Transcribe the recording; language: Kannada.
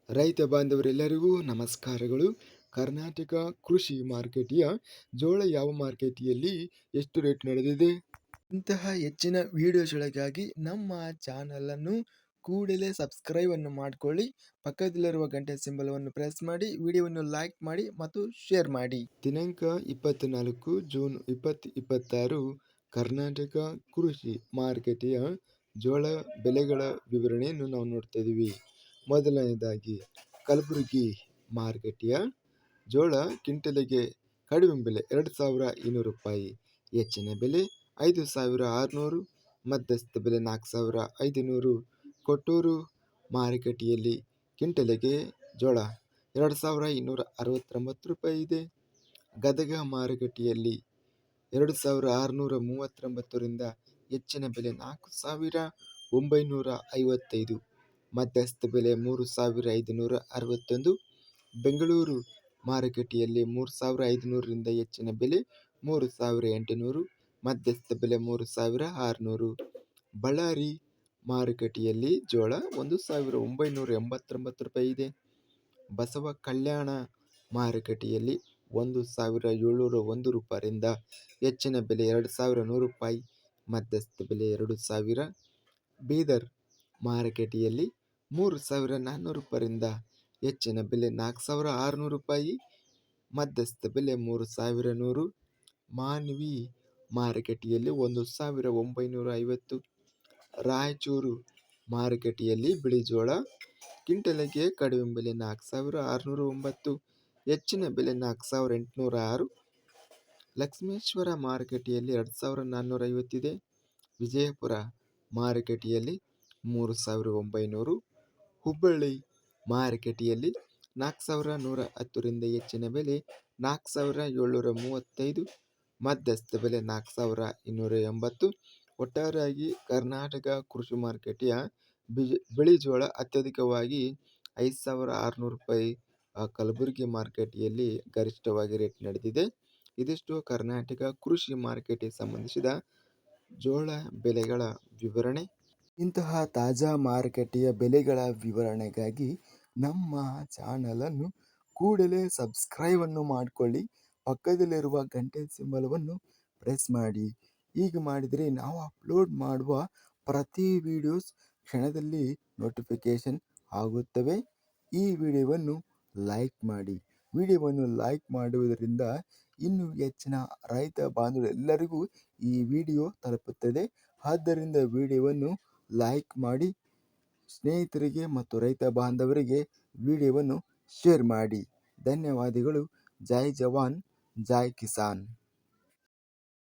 ರೈತ ಬಾಂಧವರೆಲ್ಲರಿಗೂ ನಮಸ್ಕಾರಗಳು. ಕರ್ನಾಟಕ ಕೃಷಿ ಮಾರುಕಟ್ಟೆಯ ಜೋಳ ಯಾವ ಮಾರುಕಟ್ಟೆಯಲ್ಲಿ ಎಷ್ಟು ರೇಟ್ ನಡೆದಿದೆ? ಇಂತಹ ಹೆಚ್ಚಿನ ವಿಡಿಯೋಸ್ಗಳಿಗಾಗಿ ನಮ್ಮ ಚಾನಲನ್ನು ಕೂಡಲೇ ಸಬ್ಸ್ಕ್ರೈಬ್ ಅನ್ನು ಮಾಡಿಕೊಳ್ಳಿ. ಪಕ್ಕದಲ್ಲಿರುವ ಗಂಟೆ ಸಿಂಬಲವನ್ನು ಪ್ರೆಸ್ ಮಾಡಿ, ವಿಡಿಯೋವನ್ನು ಲೈಕ್ ಮಾಡಿ ಮತ್ತು ಶೇರ್ ಮಾಡಿ. ದಿನಾಂಕ 24 ಜೂನ್ 2026 ಕರ್ನಾಟಕ ಕೃಷಿ ಮಾರುಕಟ್ಟೆಯ ಜೋಳ ಬೆಲೆಗಳ ವಿವರಣೆಯನ್ನು ನಾವು ನೋಡ್ತಾ ಇದ್ದೀವಿ. ಮೊದಲನೇದಾಗಿ ಕಲಬುರಗಿ ಮಾರುಕಟ್ಟೆಯ ಜೋಳ ಕ್ವಿಂಟಲಿಗೆ ಕಡಿಮೆ ಬೆಲೆ 2200 ರೂಪಾಯಿ, ಹೆಚ್ಚಿನ ಬೆಲೆ 5600, ಮಧ್ಯಸ್ಥ ಬೆಲೆ 4500. ಕೊಟ್ಟೂರು ಮಾರುಕಟ್ಟೆಯಲ್ಲಿ ಕ್ವಿಂಟಲಿಗೆ ಜೋಳ 2269 ರೂಪಾಯಿ ಇದೆ. ಗದಗ ಮಾರುಕಟ್ಟೆಯಲ್ಲಿ 2639ರಿಂದ ಹೆಚ್ಚಿನ ಬೆಲೆ 4955, ಮಧ್ಯಸ್ಥ ಬೆಲೆ 3561. ಬೆಂಗಳೂರು ಮಾರುಕಟ್ಟೆಯಲ್ಲಿ 3500ರಿಂದ ಹೆಚ್ಚಿನ ಬೆಲೆ 3800, ಮಧ್ಯಸ್ಥ ಬೆಲೆ 3600. ಬಳ್ಳಾರಿ ಮಾರುಕಟ್ಟೆಯಲ್ಲಿ ಜೋಳ 1989 ರೂಪಾಯಿ ಇದೆ. ಬಸವ ಕಲ್ಯಾಣ ಮಾರುಕಟ್ಟೆಯಲ್ಲಿ 1701 ರೂಪಾಯಿಯಿಂದ ಹೆಚ್ಚಿನ ಬೆಲೆ 2100 ರೂಪಾಯಿ, ಮಧ್ಯಸ್ಥ ಬೆಲೆ 2000. ಬೀದರ್ ಮಾರುಕಟ್ಟೆಯಲ್ಲಿ 3400 ರೂಪಾಯಿಯಿಂದ ಹೆಚ್ಚಿನ ಬೆಲೆ 4600 ರೂಪಾಯಿ, ಮಧ್ಯಸ್ಥ ಬೆಲೆ 3100. ಮಾನ್ವಿ ಮಾರುಕಟ್ಟೆಯಲ್ಲಿ 1950. ರಾಯಚೂರು ಮಾರುಕಟ್ಟೆಯಲ್ಲಿ ಬಿಳಿ ಜೋಳ ಕ್ವಿಂಟಲಿಗೆ ಕಡಿಮೆ ಬೆಲೆ 4609, ಹೆಚ್ಚಿನ ಬೆಲೆ 4806. ಲಕ್ಷ್ಮೇಶ್ವರ ಮಾರುಕಟ್ಟೆಯಲ್ಲಿ 2450 ಇದೆ. ವಿಜಯಪುರ ಮಾರುಕಟ್ಟೆಯಲ್ಲಿ 3900. ಹುಬ್ಬಳ್ಳಿ ಮಾರುಕಟ್ಟೆಯಲ್ಲಿ 4110ರಿಂದ ಹೆಚ್ಚಿನ ಬೆಲೆ 4735, ಮಧ್ಯಸ್ಥ ಬೆಲೆ 4280. ಒಟ್ಟಾರೆಯಾಗಿ ಕರ್ನಾಟಕ ಕೃಷಿ ಮಾರುಕಟ್ಟೆಯ ಬಿಳಿ ಜೋಳ ಅತ್ಯಧಿಕವಾಗಿ 5600 ರೂಪಾಯಿ ಕಲಬುರಗಿ ಮಾರುಕಟ್ಟೆಯಲ್ಲಿ ಗರಿಷ್ಠವಾಗಿ ರೇಟ್ ನಡೆದಿದೆ. ಇದಿಷ್ಟು ಕರ್ನಾಟಕ ಕೃಷಿ ಮಾರುಕಟ್ಟೆಗೆ ಸಂಬಂಧಿಸಿದ ಜೋಳ ಬೆಲೆಗಳ ವಿವರಣೆ. ಇಂತಹ ತಾಜಾ ಮಾರುಕಟ್ಟೆಯ ಬೆಲೆಗಳ ವಿವರಣೆಗಾಗಿ ನಮ್ಮ ಚಾನಲನ್ನು ಕೂಡಲೇ ಸಬ್ಸ್ಕ್ರೈಬ್ ಅನ್ನು ಮಾಡಿಕೊಳ್ಳಿ. ಪಕ್ಕದಲ್ಲಿರುವ ಗಂಟೆ ಸಿಂಬಲವನ್ನು ಪ್ರೆಸ್ ಮಾಡಿ. ಹೀಗೆ ಮಾಡಿದರೆ ನಾವು ಅಪ್ಲೋಡ್ ಮಾಡುವ ಪ್ರತಿ ವಿಡಿಯೋಸ್ ಕ್ಷಣದಲ್ಲಿ ನೋಟಿಫಿಕೇಶನ್ ಆಗುತ್ತವೆ. ಈ ವಿಡಿಯೋವನ್ನು ಲೈಕ್ ಮಾಡಿ. ವಿಡಿಯೋವನ್ನು ಲೈಕ್ ಮಾಡುವುದರಿಂದ ಇನ್ನೂ ಹೆಚ್ಚಿನ ರೈತ ಬಾಂಧವರೆಲ್ಲರಿಗೂ ಈ ವಿಡಿಯೋ ತಲುಪುತ್ತದೆ. ಆದ್ದರಿಂದ ವಿಡಿಯೋವನ್ನು ಲೈಕ್ ಮಾಡಿ, ಸ್ನೇಹಿತರಿಗೆ ಮತ್ತು ರೈತ ಬಾಂಧವರಿಗೆ ವಿಡಿಯೋವನ್ನು ಶೇರ್ ಮಾಡಿ. ಧನ್ಯವಾದಗಳು. ಜೈ ಜವಾನ್, ಜೈ ಕಿಸಾನ್.